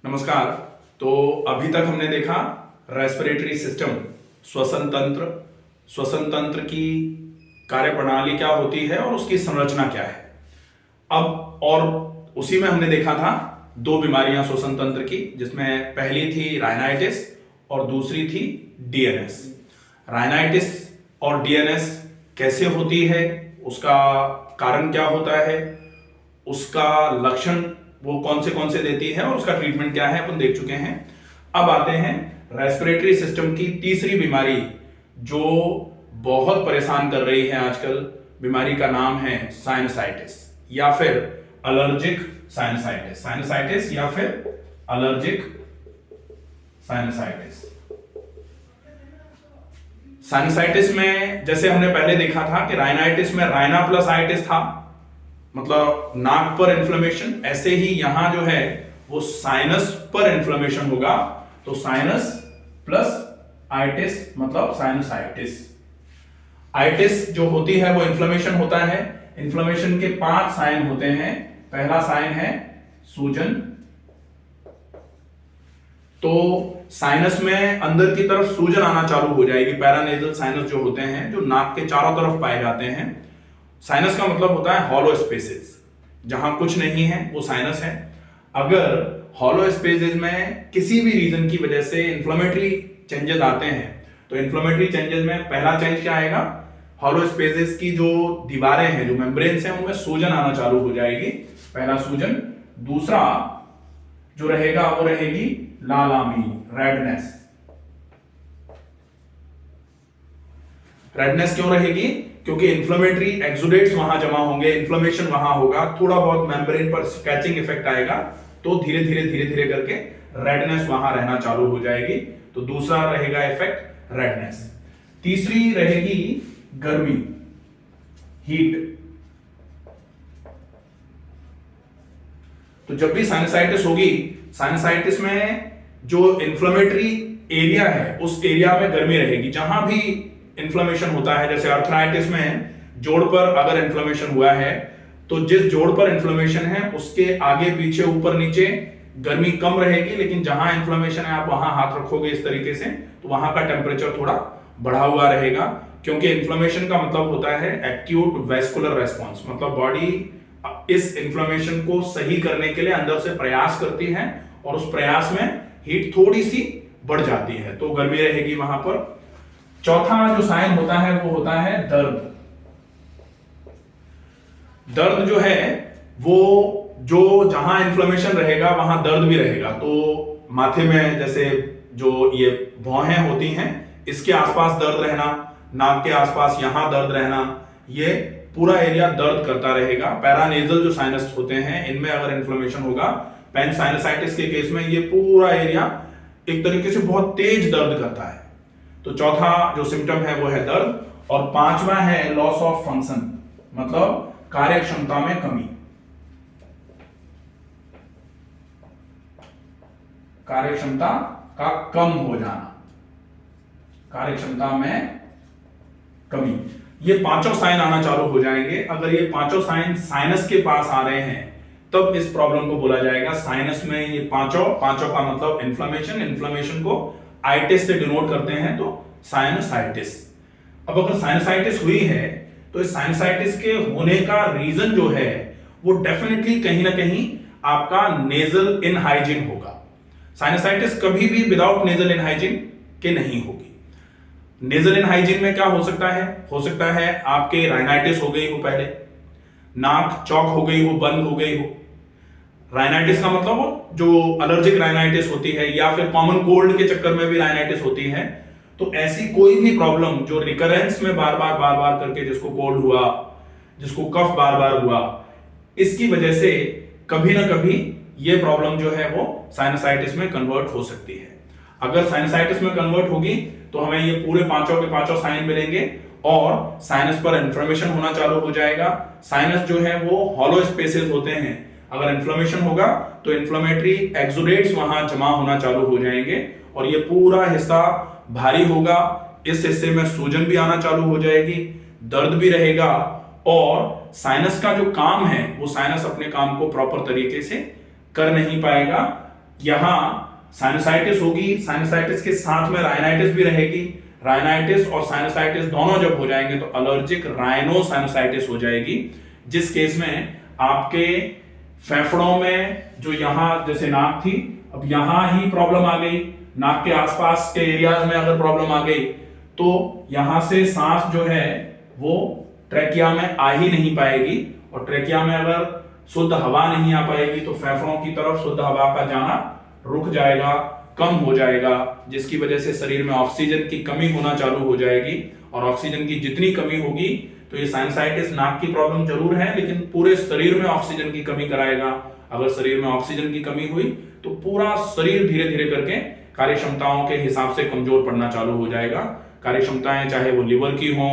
नमस्कार। तो अभी तक हमने देखा रेस्पिरेटरी सिस्टम, श्वसन तंत्र की कार्यप्रणाली क्या होती है और उसकी संरचना क्या है। अब और उसी में हमने देखा था दो बीमारियां श्वसन तंत्र की, जिसमें पहली थी राइनाइटिस और दूसरी थी डीएनएस। राइनाइटिस और डीएनएस कैसे होती है, उसका कारण क्या होता है, उसका लक्षण वो कौन से देती है और उसका ट्रीटमेंट क्या है, अपन देख चुके हैं। अब आते हैं रेस्पिरेटरी सिस्टम की तीसरी बीमारी जो बहुत परेशान कर रही है आजकल। बीमारी का नाम है साइनसाइटिस या फिर एलर्जिक साइनसाइटिस। साइनसाइटिस या फिर एलर्जिक साइनसाइटिस। साइनसाइटिस में जैसे हमने पहले देखा था कि राइनाइटिस में राइना प्लस आइटिस था, मतलब नाक पर इन्फ्लेमेशन, ऐसे ही यहां जो है वो साइनस पर इन्फ्लेमेशन होगा, तो साइनस प्लस आइटिस मतलब साइनसाइटिस। आइटिस जो होती है वो इन्फ्लेमेशन होता है। इन्फ्लेमेशन के 5 साइन होते हैं। पहला साइन है सूजन। तो साइनस में अंदर की तरफ सूजन आना चालू हो जाएगी। पैरानेजल साइनस जो होते हैं, जो नाक के चारों तरफ पाए जाते हैं। साइनस का मतलब होता है हॉलो स्पेसेस, जहां कुछ नहीं है वो साइनस है। अगर हॉलो स्पेसेस में किसी भी रीजन की वजह से इन्फ्लेमेटरी चेंजेस आते हैं, तो इन्फ्लेमेटरी चेंजेस में पहला चेंज क्या आएगा, हॉलो स्पेसेस की जो दीवारें हैं, जो मेम्ब्रेन्स हैं, उनमें सूजन आना चालू हो जाएगी। पहला सूजन। दूसरा जो रहेगा वो रहेगी लालामी, रेडनेस। रेडनेस क्यों रहेगी? क्योंकि इन्फ्लेमेटरी एक्सुडेट्स वहां जमा होंगे, इन्फ्लेमेशन वहां होगा, थोड़ा बहुत मेम्ब्रेन पर स्कैचिंग इफेक्ट आएगा, तो धीरे धीरे करके रेडनेस वहां रहना चालू हो जाएगी। तो दूसरा रहेगा इफेक्ट रेडनेस। तीसरी रहेगी गर्मी, हीट। तो जब भी साइनसाइटिस होगी, साइनसाइटिस में जो इन्फ्लेमेटरी एरिया है उस एरिया में गर्मी रहेगी। जहां भी इन्फ्लेमेशन होता है, जैसे आर्थराइटिस में जोड़ पर अगर इन्फ्लेमेशन हुआ है, तो जिस जोड़ पर इन्फ्लेमेशन है उसके आगे पीछे ऊपर नीचे गर्मी कम रहेगी, लेकिन जहां इन्फ्लेमेशन है आप वहां हाथ रखोगे इस तरीके से, तो वहां का टेम्परेचर थोड़ा बढ़ा हुआ रहेगा। क्योंकि इन्फ्लेमेशन का मतलब होता है एक्यूट वेस्कुलर रेस्पॉन्स, मतलब बॉडी इस इन्फ्लेमेशन को सही करने के लिए अंदर से प्रयास करती है और उस प्रयास में हीट थोड़ी सी बढ़ जाती है, तो गर्मी रहेगी वहां पर। चौथा जो साइन होता है वो होता है दर्द। दर्द जो है वो जो जहां इन्फ्लेमेशन रहेगा वहां दर्द भी रहेगा। तो माथे में जैसे जो ये भौहें होती हैं, इसके आसपास दर्द रहना, नाक के आसपास यहां दर्द रहना, ये पूरा एरिया दर्द करता रहेगा। पैरानेजल जो साइनस होते हैं इनमें अगर इन्फ्लेमेशन होगा, पेन साइनसाइटिस के केस में ये पूरा एरिया एक तरीके से बहुत तेज दर्द करता है। तो चौथा जो सिम्टम है वो है दर्द। और पांचवा है लॉस ऑफ फंक्शन, मतलब कार्य क्षमता में कमी। कार्य क्षमता का कम हो जाना, कार्य क्षमता में कमी, ये पांचों साइन आना चालू हो जाएंगे। अगर ये पांचों साइन साइनस के पास आ रहे हैं तब इस प्रॉब्लम को बोला जाएगा साइनस में ये पांचों का मतलब इन्फ्लेमेशन को आइटिस से डिनोट करते हैं, तो साइनसाइटिस। अब अगर साइनसाइटिस हुई है तो इस साइनसाइटिस के होने का रीजन जो है वो डेफिनेटली कहीं ना कहीं आपका नेजल इनहाइजीन होगा। साइनसाइटिस कभी भी विदाउट नेजल इनहाइजीन के नहीं होगी। नेजल इनहाइजीन में क्या हो सकता है? हो सकता है आपके राइनाइटिस हो गई हो, पहले नाक चौक हो गई हो, बंद हो गई हो। राइनाइटिस का मतलब वो जो एलर्जिक राइनाइटिस होती है, या फिर कॉमन कोल्ड के चक्कर में भी राइनाइटिस होती है। तो ऐसी कोई भी प्रॉब्लम जो रिकरेंस में बार बार करके, जिसको कोल्ड हुआ, जिसको कफ बार बार हुआ, इसकी वजह से कभी ना कभी ये प्रॉब्लम जो है वो साइनसाइटिस में कन्वर्ट हो सकती है। अगर साइनसाइटिस में कन्वर्ट होगी तो हमें ये पूरे पांचों के पांचों साइन मिलेंगे और साइनस पर इन्फ्लेमेशन होना चालू हो जाएगा। साइनस जो है वो हॉलो स्पेसेस होते हैं, अगर इन्फ्लेमेशन होगा तो इन्फ्लेमेटरी एक्सुडेट्स वहां जमा होना चालू हो जाएंगे और ये पूरा हिस्सा भारी होगा। इस हिस्से में सूजन भी आना चालू हो जाएगी, दर्द भी रहेगा, और साइनस का जो काम है वो साइनस अपने काम को प्रॉपर तरीके से कर नहीं पाएगा। यहां साइनसाइटिस होगी, साइनसाइटिस के साथ में राइनाइटिस भी रहेगी। राइनाइटिस और साइनसाइटिस दोनों जब हो जाएंगे तो एलर्जिक राइनोसाइनोसाइटिस हो जाएगी, जिस केस में आपके फेफड़ों में जो यहां जैसे नाक थी, अब यहां ही प्रॉब्लम आ गई, नाक के आसपास के एरियाज में अगर प्रॉब्लम आ गई तो यहां से सांस जो है वो ट्रेकिया में आ ही नहीं पाएगी, और ट्रेकिया में अगर शुद्ध हवा नहीं आ पाएगी तो फेफड़ों की तरफ शुद्ध हवा का जाना रुक जाएगा, कम हो जाएगा, जिसकी वजह से शरीर में ऑक्सीजन की कमी होना चालू हो जाएगी। और ऑक्सीजन की जितनी कमी होगी तो ये साइनसाइटिस नाक की प्रॉब्लम जरूर है, लेकिन पूरे शरीर में ऑक्सीजन की कमी कराएगा। अगर शरीर में ऑक्सीजन की कमी हुई तो पूरा शरीर धीरे धीरे करके कार्य क्षमताओं के हिसाब से कमजोर पड़ना चालू हो जाएगा। कार्य क्षमताएं चाहे वो लिवर की हो,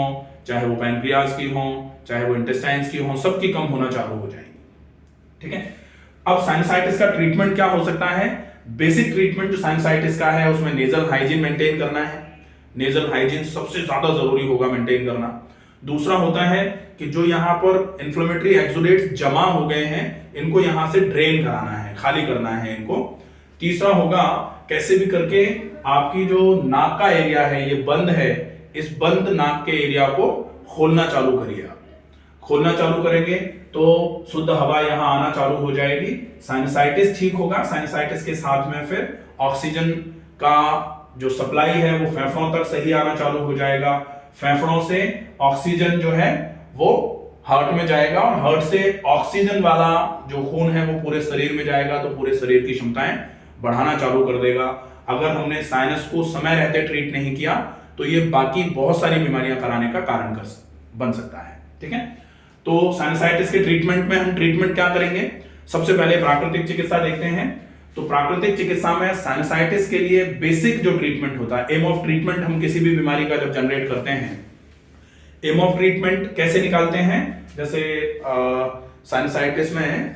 चाहे वो पैनक्रियाज की हो, चाहे वो इंटेस्टाइन्स की हो, सबकी कम होना चालू हो जाएगी। ठीक है, अब साइनसाइटिस का ट्रीटमेंट क्या हो सकता है? बेसिक ट्रीटमेंट जो साइनसाइटिस का है उसमें नेजल हाइजीन मेंटेन करना है। नेजल हाइजीन सबसे ज्यादा जरूरी होगा मेंटेन करना। दूसरा होता है कि जो यहां पर इन्फ्लेमेटरी एक्सुडेट्स जमा हो गए हैं इनको यहां से ड्रेन कराना है, खाली करना है इनको। तीसरा होगा कैसे भी करके आपकी जो नाक का एरिया है ये बंद है, इस बंद नाक के एरिया को खोलना चालू करिए। आप खोलना चालू करेंगे तो शुद्ध हवा यहां आना चालू हो जाएगी, साइनसाइटिस ठीक होगा। साइनसाइटिस के साथ में फिर ऑक्सीजन का जो सप्लाई है वो फेफड़ों तक सही आना चालू हो जाएगा। फेफड़ों से ऑक्सीजन जो है वो हार्ट में जाएगा, और हार्ट से ऑक्सीजन वाला जो खून है वो पूरे शरीर में जाएगा, तो पूरे शरीर की क्षमताएं बढ़ाना चालू कर देगा। अगर हमने साइनस को समय रहते ट्रीट नहीं किया तो ये बाकी बहुत सारी बीमारियां कराने का कारण बन सकता है। ठीक है, तो साइनसाइटिस के ट्रीटमेंट में हम ट्रीटमेंट क्या करेंगे? सबसे पहले प्राकृतिक चिकित्सा देखते हैं। तो प्राकृतिक चिकित्सा में साइनसाइटिस के लिए बेसिक जो ट्रीटमेंट होता है, एम ऑफ ट्रीटमेंट हम किसी भी बीमारी का जब जनरेट करते हैं, एम ऑफ ट्रीटमेंट कैसे निकालते हैं? जैसे साइनसाइटिस में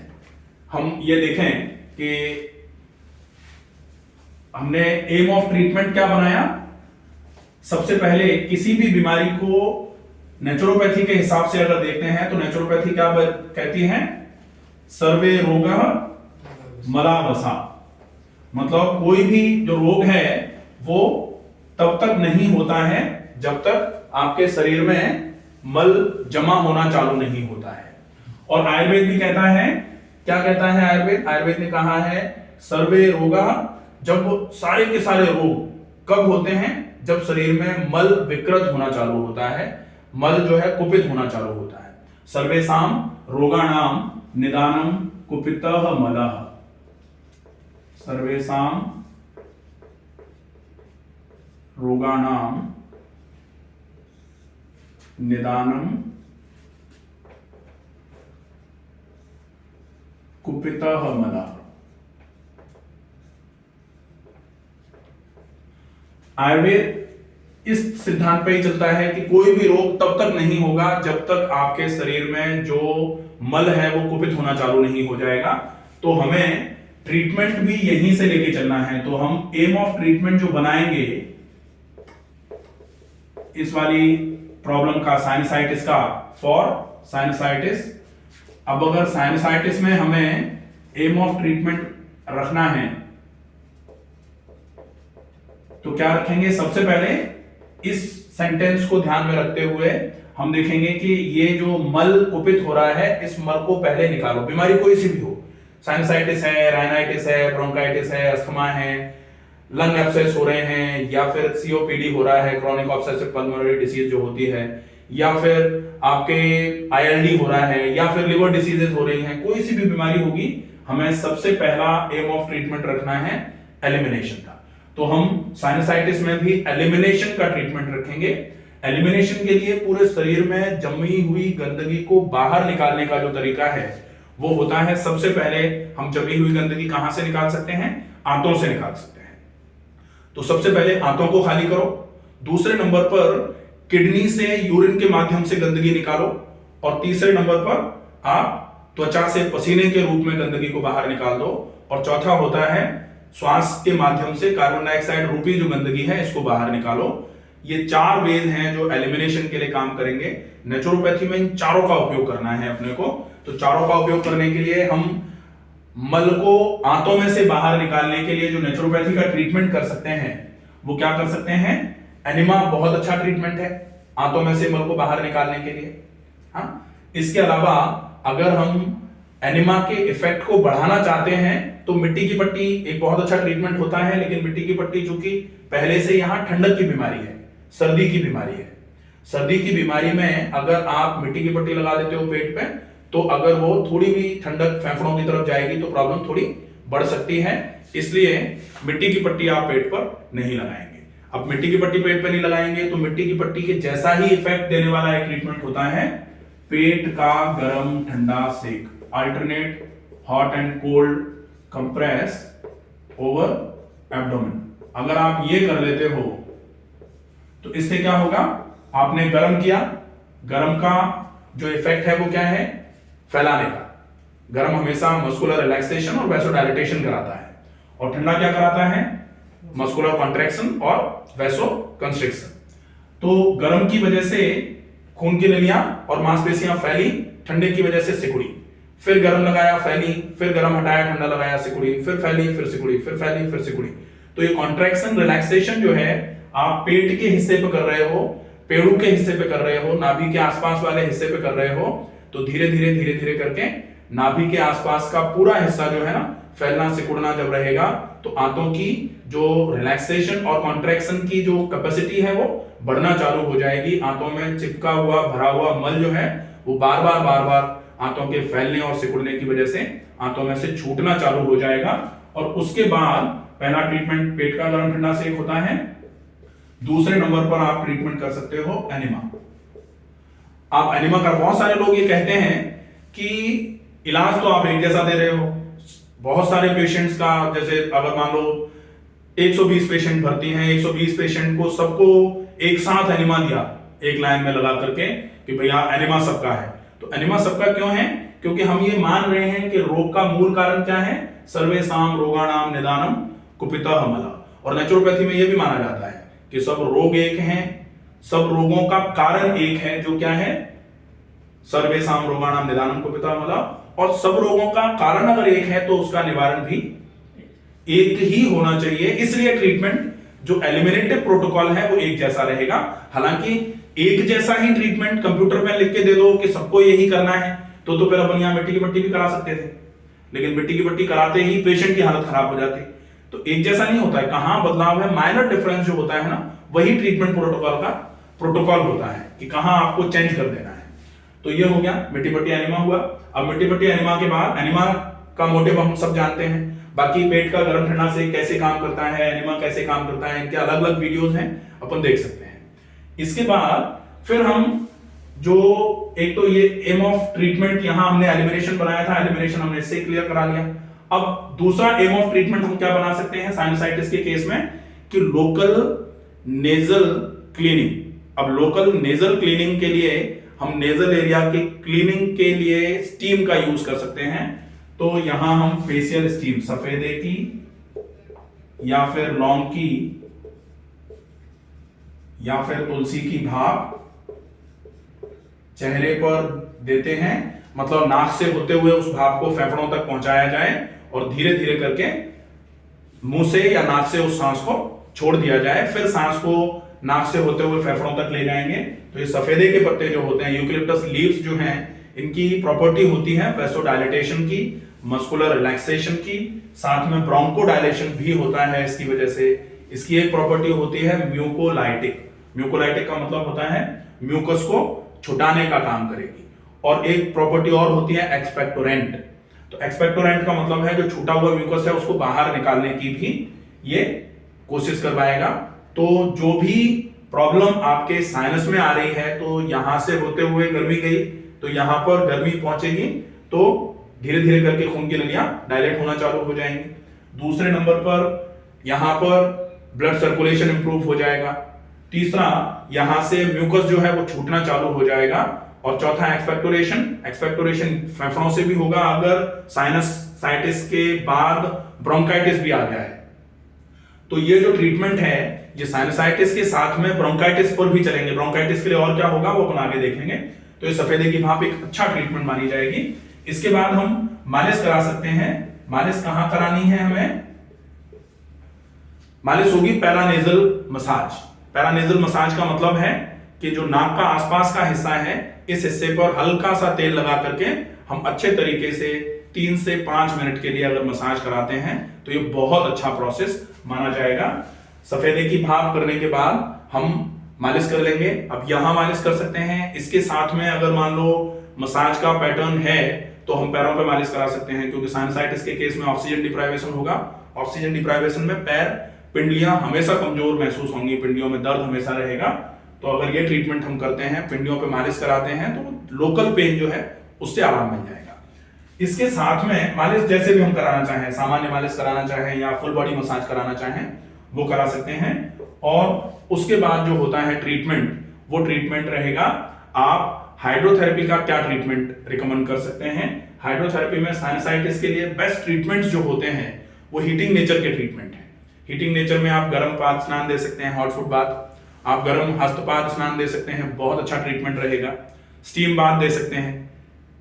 हम ये देखें कि हमने एम ऑफ ट्रीटमेंट क्या बनाया? सबसे पहले किसी भी बीमारी को नेचुरोपैथी के हिसाब से अगर देखते हैं तो नेचुरोपैथी क्या कहती है? सर्वे रोगः मलावसा, मतलब कोई भी जो रोग है वो तब तक नहीं होता है जब तक आपके शरीर में मल जमा होना चालू नहीं होता है। और आयुर्वेद भी कहता है, क्या कहता है आयुर्वेद? आयुर्वेद ने कहा है सर्वे रोगः, जब सारे के सारे रोग कब होते हैं? जब शरीर में मल विकृत होना चालू होता है, मल जो है कुपित होना चालू होता है। सर्वेषां रोगाणाम निदानम कुपितः मलः, सर्वेषां रोगाणाम निदानम कुपितः मलः। आयुर्वेद इस सिद्धांत पे ही चलता है कि कोई भी रोग तब तक नहीं होगा जब तक आपके शरीर में जो मल है वो कुपित होना चालू नहीं हो जाएगा। तो हमें ट्रीटमेंट भी यहीं से लेके चलना है। तो हम एम ऑफ ट्रीटमेंट जो बनाएंगे इस वाली प्रॉब्लम का, साइनसाइटिस का, फॉर साइनसाइटिस, अब अगर साइनसाइटिस में हमें एम ऑफ ट्रीटमेंट रखना है तो क्या रखेंगे? सबसे पहले इस सेंटेंस को ध्यान में रखते हुए हम देखेंगे कि ये जो मल कुपित हो रहा है इस मल को पहले निकालो। बीमारी कोई सी भी हो, साइनसाइटिस है, राइनाइटिस है, ब्रोंकाइटिस है, अस्थमा है, लंग एब्सेस हो रहे हैं, या फिर सीओपीडी हो रहा है, क्रॉनिक ऑब्सेसिव पल्मोनरी डिसीज जो होती है, या फिर आपके आईएलडी हो रहा है, या फिर लिवर डिसीजेस हो रही हैं, कोई सी भी बीमारी होगी, हमें सबसे पहला एम ऑफ ट्रीटमेंट रखना है एलिमिनेशन का। तो हम साइनसाइटिस में भी एलिमिनेशन का ट्रीटमेंट रखेंगे। एलिमिनेशन के लिए पूरे शरीर में जमी हुई गंदगी को बाहर निकालने का जो तरीका है वो होता है, सबसे पहले हम जमी हुई गंदगी कहां से निकाल सकते हैं? आंतों से निकाल सकते हैं। तो सबसे पहले आंतों को खाली करो। दूसरे नंबर पर किडनी से यूरिन के माध्यम से गंदगी निकालो, और तीसरे नंबर पर आप त्वचा से पसीने के रूप में गंदगी को बाहर निकाल दो, और चौथा होता है श्वास के माध्यम से कार्बन डाइऑक्साइड रूपी जो गंदगी है इसको बाहर निकालो। ये 4 वेज हैं जो एलिमिनेशन के लिए काम करेंगे। नेचुरोपैथी में इन चारों का उपयोग करना है अपने को। तो चारों का उपयोग करने के लिए हम मल को आंतों में से बाहर निकालने के लिए जो नेचुरोपैथी का ट्रीटमेंट कर सकते हैं वो क्या कर सकते हैं, एनिमा बहुत अच्छा ट्रीटमेंट है आंतों में से मल को बाहर निकालने के लिए। हाँ, इसके अलावा अगर हम एनिमा के इफेक्ट को बढ़ाना चाहते हैं तो मिट्टी की पट्टी एक बहुत अच्छा ट्रीटमेंट होता है, लेकिन मिट्टी की पट्टी चूंकि पहले से यहां ठंडक की बीमारी है, सर्दी की बीमारी है, सर्दी की बीमारी में अगर आप मिट्टी की पट्टी लगा देते हो पेट पे तो अगर वो थोड़ी भी ठंडक फेफड़ों की तरफ जाएगी तो प्रॉब्लम थोड़ी बढ़ सकती है, इसलिए मिट्टी की पट्टी आप पेट पर नहीं लगाएंगे। अब मिट्टी की पट्टी पेट पर नहीं लगाएंगे तो मिट्टी की पट्टी के जैसा ही इफेक्ट देने वाला एक ट्रीटमेंट होता है पेट का गर्म ठंडा सेक, alternate hot and cold compress over abdomen. अगर आप ये कर लेते हो तो इससे क्या होगा, आपने गर्म किया, गर्म का जो इफेक्ट है वो क्या है, फैलाने का। गर्म हमेशा मस्कुलर रिलैक्सेशन और वैसोडाइलेटेशन कराता है और ठंडा क्या कराता है, मस्कुलर कॉन्ट्रैक्शन और वैसो कंस्ट्रिक्शन। तो गर्म की वजह से खून की नलियां और मांसपेशियां फैली, ठंडे की वजह से सिकुड़ी, फिर गर्म लगाया फैली, फिर गर्म हटाया ठंडा लगाया सिकुड़ी, फिर फैली फिर सिकुड़ी, फिर फैली फिर सिकुड़ी। तो ये कॉन्ट्रैक्शन रिलैक्सेशन जो है आप पेट के हिस्से पे कर रहे हो, पेड़ू के हिस्से पे कर रहे हो, नाभि के आसपास वाले हिस्से पे कर रहे हो, तो धीरे धीरे धीरे धीरे करके नाभि के आसपास का पूरा हिस्सा जो है ना फैलना सिकुड़ना जब रहेगा तो आंतों की जो रिलैक्सेशन और कॉन्ट्रैक्शन की जो कैपेसिटी है वो बढ़ना चालू हो जाएगी। आंतों में चिपका हुआ भरा हुआ मल जो है वो बार बार आंतों के फैलने और सिकुड़ने की वजह से आंतों में से छूटना चालू हो जाएगा। और उसके बाद पहला ट्रीटमेंट पेट का गर्म ठंडा सेक होता है, दूसरे नंबर पर आप ट्रीटमेंट कर सकते हो एनिमा। आप एनिमा कर, बहुत सारे लोग ये कहते हैं कि इलाज तो आप एक जैसा दे रहे हो, बहुत सारे पेशेंट्स का, जैसे अगर मान लो 120 पेशेंट भर्ती हैं, 120 पेशेंट को सबको एक साथ एनिमा दिया एक लाइन में लगा करके कि भैया एनिमा सबका है। तो एनिमा सबका क्यों है, क्योंकि हम ये मान रहे हैं कि रोग का मूल कारण क्या है, सर्वेषां रोगाणाम निदानम कुपितः मलः। और नेचुरोपैथी में यह भी माना जाता है कि सब रोग एक हैं, सब रोगों का कारण एक है, जो क्या है, सर्वेषां रोगाणाम निदानम कुपितः मलः। और सब रोगों का कारण अगर एक है तो उसका निवारण भी एक ही होना चाहिए, इसलिए ट्रीटमेंट जो एलिमिनेटिव प्रोटोकॉल है वो एक जैसा रहेगा। हालांकि एक जैसा ही ट्रीटमेंट कंप्यूटर पे लिख के दे दो कि सबको यही करना है तो फिर अपन यहां मिट्टी की पट्टी भी करा सकते थे, लेकिन मिट्टी की पट्टी कराते ही पेशेंट की हालत खराब हो जाती। तो एक जैसा नहीं होता है, कहां बदलाव है, माइनर डिफरेंस जो होता है ना, वही ट्रीटमेंट प्रोटोकॉल का प्रोटोकॉल होता है कि कहां आपको चेंज कर देना है। तो ये हो गया मिट्टी पट्टी एनिमा हुआ। अब मिट्टी पट्टी एनिमा के बाद एनिमा का मोटिव हम सब जानते हैं, बाकी पेट का गर्म ठंडा से कैसे काम करता है, एनिमा कैसे काम करता है, इनके अलग अलग वीडियोस हैं, अपन देख सकते हैं। इसके बाद फिर हम जो एक तो ये एम ऑफ ट्रीटमेंट यहां हमने एलिमिनेशन बनाया था, एलिमिनेशन हमने इससे क्लियर करा लिया। अब दूसरा एम ऑफ ट्रीटमेंट हम क्या बना सकते हैं साइनसाइटिस के केस में, कि लोकल नेजल क्लीनिंग। अब लोकल नेजल क्लीनिंग के लिए हम नेजल एरिया के क्लीनिंग के लिए स्टीम का यूज कर सकते हैं। तो यहां हम फेशियल स्टीम, सफेदे की या फिर लौंग की या फिर तुलसी की भाप चेहरे पर देते हैं, मतलब नाक से होते हुए उस भाप को फेफड़ों तक पहुंचाया जाए और धीरे धीरे करके मुंह से या नाक से उस सांस को छोड़ दिया जाए, फिर सांस को नाक से होते हुए फेफड़ों तक ले जाएंगे। तो ये सफेदे के पत्ते जो होते हैं, यूकलिप्टस लीव्स जो हैं, इनकी प्रॉपर्टी होती है वैसोडाइलेटेशन की, मस्कुलर रिलैक्सेशन की, साथ में ब्रोंकोडाइलेशन भी होता है इसकी वजह से। इसकी एक प्रॉपर्टी होती है म्यूकोलाइटिक। म्यूकोलाइटिक का मतलब होता है म्यूकस को छुटाने का काम करेगी। और एक प्रॉपर्टी और होती है एक्सपेक्टोरेंट। तो एक्सपेक्टोरेंट का मतलब है जो छूटा हुआ म्यूकस है उसको बाहर निकालने की भी ये कोशिश करवाएगा। तो जो भी प्रॉब्लम आपके साइनस में आ रही है, तो यहां से होते हुए गर्मी गई तो यहां पर गर्मी पहुंचेगी तो धीरे धीरे करके खून की नलियां डायलेट होना चालू हो जाएंगी। दूसरे नंबर पर यहां पर ब्लड सर्कुलेशन इंप्रूव हो जाएगा। तीसरा, यहां से म्यूकस जो है वो छूटना चालू हो जाएगा। और चौथा एक्सपेक्टोरेशन। एक्सपेक्टोरेशन फेफड़ों से भी होगा अगर साइनसाइटिस के बाद ब्रोंकाइटिस भी आ गया है। तो ये जो ट्रीटमेंट है ये साइनसाइटिस के साथ में ब्रोंकाइटिस पर भी चलेंगे। ब्रोंकाइटिस के लिए और क्या होगा वो अपन आगे देखेंगे। तो ये सफेदे की भाप एक अच्छा ट्रीटमेंट मानी जाएगी। इसके बाद हम मालिश करा सकते हैं मालिश कहां करानी है हमें? मालिश होगी पैरानेजल मसाज। पैरानेजल मसाज का मतलब है कि जो नाक का आसपास का हिस्सा है, इस हिस्से पर हल्का सा तेल लगा करके हम अच्छे तरीके से 3 से 5 मिनट के लिए अगर मसाज कराते हैं तो ये बहुत अच्छा प्रोसेस माना जाएगा। सफेदे की भाप करने के बाद हम मालिश कर लेंगे। अब यहां मालिश कर सकते हैं, इसके साथ में अगर मान लो मसाज का पैटर्न है तो हम पैरों पे मालिश करा सकते हैं, क्योंकि साइनसाइटिस के केस में ऑक्सीजन डिप्राइवेशन होगा। ऑक्सीजन डिप्राइवेशन में पैर, पिंडलियां हमेशा कमजोर महसूस होंगी, पिंडलियों में दर्द हमेशा रहेगा। तो अगर ये ट्रीटमेंट हम करते हैं, पिंडियों पे मालिश कराते हैं, तो लोकल पेन जो है उससे आराम मिल जाएगा। इसके साथ में मालिश जैसे भी हम कराना चाहें, सामान्य मालिश कराना चाहें या फुल बॉडी मसाज कराना चाहें, वो करा सकते हैं। और उसके बाद जो होता है ट्रीटमेंट, वो ट्रीटमेंट रहेगा, आप हाइड्रोथेरेपी का क्या ट्रीटमेंट रिकमेंड कर सकते हैं। हाइड्रोथेरेपी में साइनसाइटिस के लिए बेस्ट ट्रीटमेंट्स जो होते हैं वो हीटिंग नेचर के ट्रीटमेंट है। हीटिंग नेचर में आप गर्म पाद स्नान दे सकते हैं, हॉट फुट बाथ, आप गर्म हस्तपाद स्नान दे सकते हैं, बहुत अच्छा ट्रीटमेंट रहेगा। स्टीम बाथ दे सकते हैं,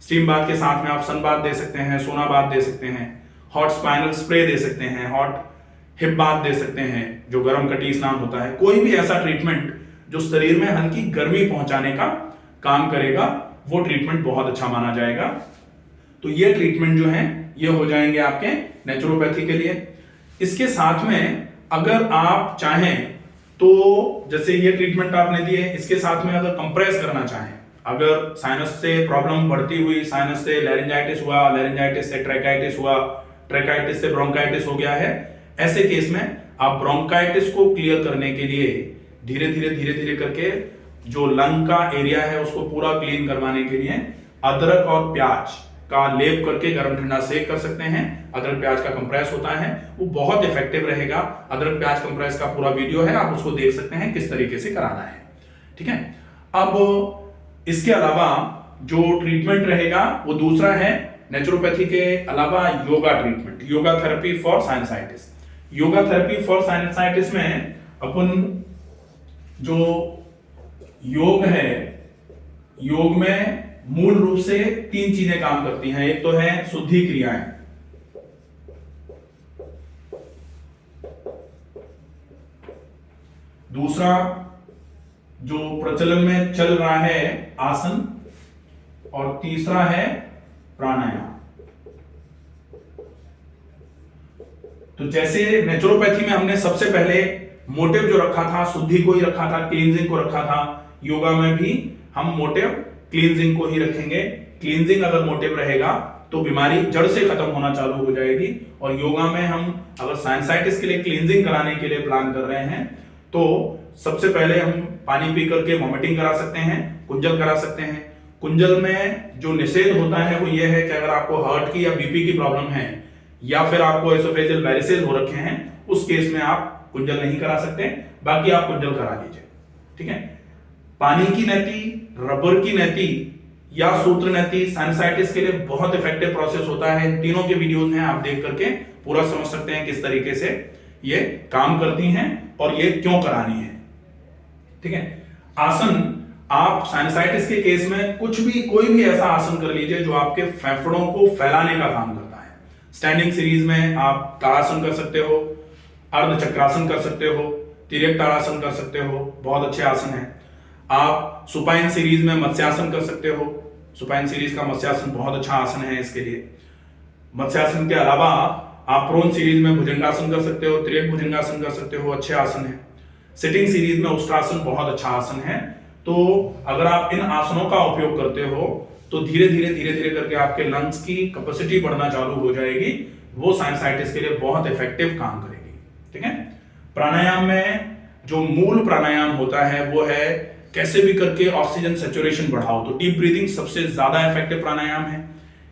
स्टीम बाथ के साथ में आप सन बाथ दे सकते हैं, सोना बाथ दे सकते हैं, हॉट स्पाइनल स्प्रे दे सकते हैं, हॉट हिप बाथ दे सकते हैं, जो गर्म कटी स्नान होता है। कोई भी ऐसा ट्रीटमेंट जो शरीर में हल्की गर्मी पहुंचाने का काम करेगा, वो ट्रीटमेंट बहुत अच्छा माना जाएगा। तो ये ट्रीटमेंट जो है ये हो जाएंगे आपके नेचुरोपैथी के लिए। इसके साथ में अगर आप चाहें तो जैसे ये ट्रीटमेंट आपने दिए, इसके साथ में अगर कंप्रेस करना चाहें, अगर साइनस से प्रॉब्लम बढ़ती हुई, साइनस से लैरिंजाइटिस हुआ, लैरिंजाइटिस से ट्रैकाइटिस हुआ, ट्रैकाइटिस से ब्रोंकाइटिस हो गया है, ऐसे केस में आप ब्रोंकाइटिस को क्लियर करने के लिए धीरे धीरे करके जो लंग का एरिया है उसको पूरा क्लीन करवाने के लिए अदरक और प्याज का लेप करके गर्म ठंडा सेक कर सकते हैं। अदरक प्याज का कंप्रेस होता है, वो बहुत इफेक्टिव रहेगा। अदरक प्याज कंप्रेस का पूरा वीडियो है, आप उसको देख सकते हैं किस तरीके से कराना है। ठीक है। अब इसके अलावा जो ट्रीटमेंट रहेगा वो दूसरा है, नेचुरोपैथी के अलावा yoga treatment, yoga therapy for sinusitis. Yoga therapy for sinusitis में अपन जो योग है, योग में मूल रूप से 3 चीजें काम करती हैं। एक तो है शुद्धि क्रियाएं, दूसरा जो प्रचलन में चल रहा है आसन, और तीसरा है प्राणायाम। तो जैसे नेचुरोपैथी में हमने सबसे पहले मोटिव जो रखा था, शुद्धि को ही रखा था, क्लींजिंग को रखा था, योगा में भी हम मोटिव क्लींजिंग को ही रखेंगे। क्लींजिंग अगर मोटिव रहेगा तो बीमारी जड़ से खत्म होना चालू हो जाएगी। और योगा में हम अगर साइनसाइटिस के लिए क्लींजिंग कराने के लिए प्लान कर रहे हैं तो सबसे पहले हम पानी पी करके वॉमिटिंग करा सकते हैं, कुंजल करा सकते हैं। कुंजल में जो निषेध होता है वो ये है कि अगर आपको हार्ट की या बीपी की प्रॉब्लम है या फिर आपको एसोफेजियल वेरिसेस हो रखे हैं, उस केस में आप कुंजल नहीं करा सकते, बाकी आप कुंजल करा लीजिए। ठीक है। पानी की नैती, रबर की नैती या सूत्र नैती साइनसाइटिस के लिए बहुत इफेक्टिव प्रोसेस होता है। इन तीनों के वीडियोस हैं, आप देख करके पूरा समझ सकते हैं किस तरीके से ये काम करती हैं और ये क्यों करानी है। ठीक है। आसन, आप साइनसाइटिस के केस में कुछ भी, कोई भी ऐसा आसन कर लीजिए जो आपके फेफड़ों को फैलाने का काम करता है। स्टैंडिंग सीरीज में आप ताड़ासन कर सकते हो, अर्ध चक्रासन कर सकते हो, तिर्यक ताड़ासन कर सकते हो, बहुत अच्छे आसन है। आप सुपाइन सीरीज में मत्स्यासन कर सकते हो, सुपाइन सीरीज का मत्स्यासन बहुत अच्छा आसन है इसके लिए। मत्स्यासन के अलावा आप प्रोन सीरीज में भुजंगासन कर सकते हो, तिर्यक भुजंगासन कर सकते हो, अच्छे आसन है। सिटिंग सीरीज में उष्ट्रासन बहुत अच्छा आसन है। तो अगर आप इन आसनों का उपयोग करते हो तो धीरे धीरे करके आपके लंग्स की कैपेसिटी बढ़ना चालू हो जाएगी, वो साइनसाइटिस के लिए बहुत इफेक्टिव काम करेगी। ठीक है। प्राणायाम में जो मूल प्राणायाम होता है वो है कैसे भी करके ऑक्सीजन सैचुरेशन बढ़ाओ, तो डीप ब्रीदिंग सबसे ज्यादा इफेक्टिव प्राणायाम है।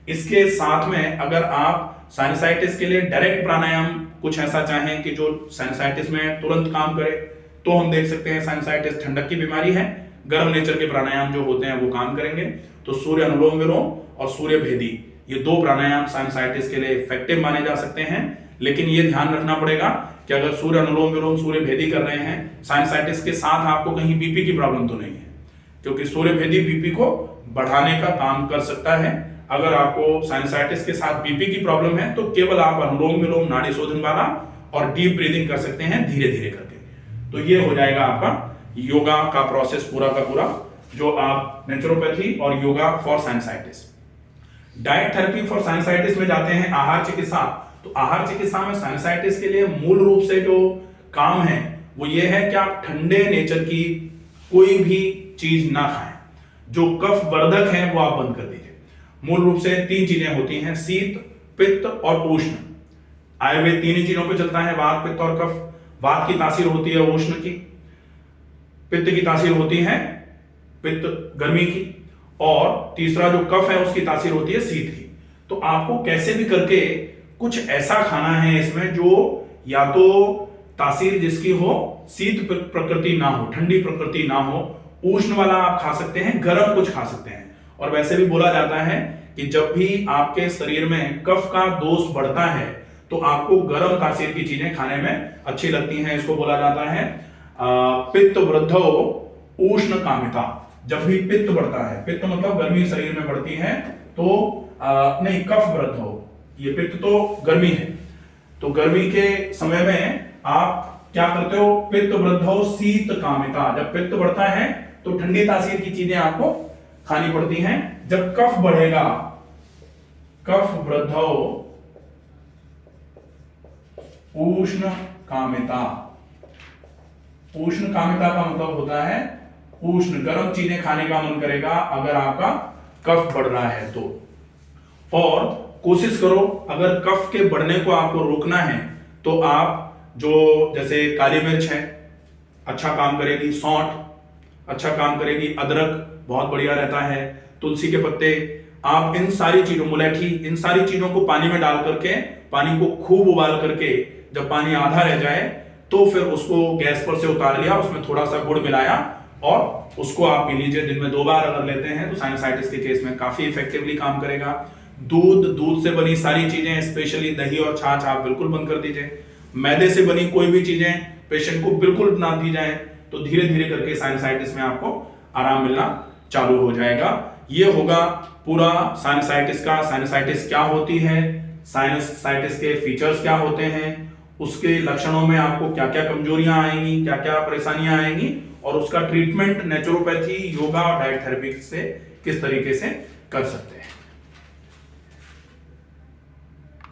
इसके साथ में अगर आप साइनसाइटिस के लिए डायरेक्ट प्राणायाम कुछ ऐसा चाहें कि जो साइनसाइटिस में तुरंत काम करे, तो हम देख सकते हैं साइनसाइटिस ठंडक की बीमारी है, गर्म नेचर के प्राणायाम जो होते हैं वो काम करेंगे। तो सूर्य अनुलोम विलोम और सूर्य भेदी, ये 2 प्राणायाम साइनसाइटिस के लिए इफेक्टिव माने जा सकते हैं। लेकिन ये ध्यान रखना पड़ेगा कि अगर सूर्य अनुलोम विलोम, सूर्य भेदी कर रहे हैं, साइनसाइटिस के साथ आपको कहीं बीपी की प्रॉब्लम तो नहीं है, क्योंकि सूर्य भेदी बीपी को बढ़ाने का काम कर सकता है। अगर आपको साइनसाइटिस के साथ बीपी की प्रॉब्लम है तो केवल आप अनुलोम विलोम नाड़ी शोधन वाला और डीप ब्रीदिंग कर सकते हैं धीरे धीरे करके। तो ये हो जाएगा आपका योगा का प्रोसेस पूरा का पूरा, जो आप नेचुरोपैथी और yoga for sinusitis. Diet therapy for sinusitis में जाते हैं आहार चिकित्सा। तो आहार चिकित्सा में साइनसाइटिस के लिए मूल रूप से जो काम है वो ये है कि आप ठंडे नेचर की कोई भी चीज ना खाएं, जो कफ वर्धक है वो आप बंद कर दीजिए। मूल रूप से 3 चीजें होती हैं, शीत, पित्त और उष्ण। आयुर्वेद 3 ही चीजों पे चलता है, वात, पित्त और कफ। वात की तासीर होती है उष्ण की, पित्त की तासीर होती है पित्त गर्मी की, और तीसरा जो कफ है उसकी तासीर होती है शीत की। तो आपको कैसे भी करके कुछ ऐसा खाना है इसमें जो या तो तासीर जिसकी हो शीत प्रकृति ना हो, ठंडी प्रकृति ना हो, उष्ण वाला आप खा सकते हैं, गर्म कुछ खा सकते हैं। और वैसे भी बोला जाता है कि जब भी आपके शरीर में कफ का दोष बढ़ता है तो आपको गर्म तासीर की चीजें खाने में अच्छी लगती हैं। इसको बोला जाता है पित्त वृद्धो उष्ण कामिता। जब भी पित्त बढ़ता है, पित्त मतलब गर्मी शरीर में बढ़ती है, तो नहीं, कफ वृद्ध हो, ये पित्त तो गर्मी है, तो गर्मी के समय में आप क्या करते हो, पित्त वृद्धो शीत कामिता। जब पित्त बढ़ता है तो ठंडी तासीर की चीजें आपको खानी पड़ती हैं। जब कफ बढ़ेगा, कफ वृद्धो उष्ण कामिता। उष्ण कामिता का मतलब होता है उष्ण गर्म चीजें खाने का मन करेगा अगर आपका कफ बढ़ रहा है तो। और कोशिश करो, अगर कफ के बढ़ने को आपको रोकना है तो आप जो जैसे काली मिर्च है अच्छा काम करेगी, सौंठ अच्छा काम करेगी, अदरक बहुत बढ़िया रहता है, तुलसी के पत्ते, आप इन सारी चीजों, मुलैठी, इन सारी चीजों को पानी में डाल करके, पानी को खूब उबाल करके, जब पानी आधा रह जाए तो फिर उसको गैस पर से उतार लिया, उसमें थोड़ा सा गुड़ मिलाया और उसको आप पी लीजिए। दिन में 2 बार अगर लेते हैं तो साइनसाइटिस के केस में काफी इफेक्टिवली काम करेगा। दूध से बनी सारी चीजें, स्पेशली दही और छाछ आप बिल्कुल बंद कर दीजिए। मैदे से बनी कोई भी चीजें पेशेंट को बिल्कुल ना दी जाए, तो धीरे धीरे करके साइनसाइटिस में आपको आराम मिलना चालू हो जाएगा। ये होगा पूरा साइनसाइटिस का। साइनसाइटिस क्या होती है, साइनसाइटिस के फीचर्स क्या होते हैं, उसके लक्षणों में आपको क्या क्या कमजोरियां आएंगी, क्या क्या परेशानियां आएंगी, और उसका ट्रीटमेंट नेचुरोपैथी, योगा और डाइट थेरेपी से किस तरीके से कर सकते हैं।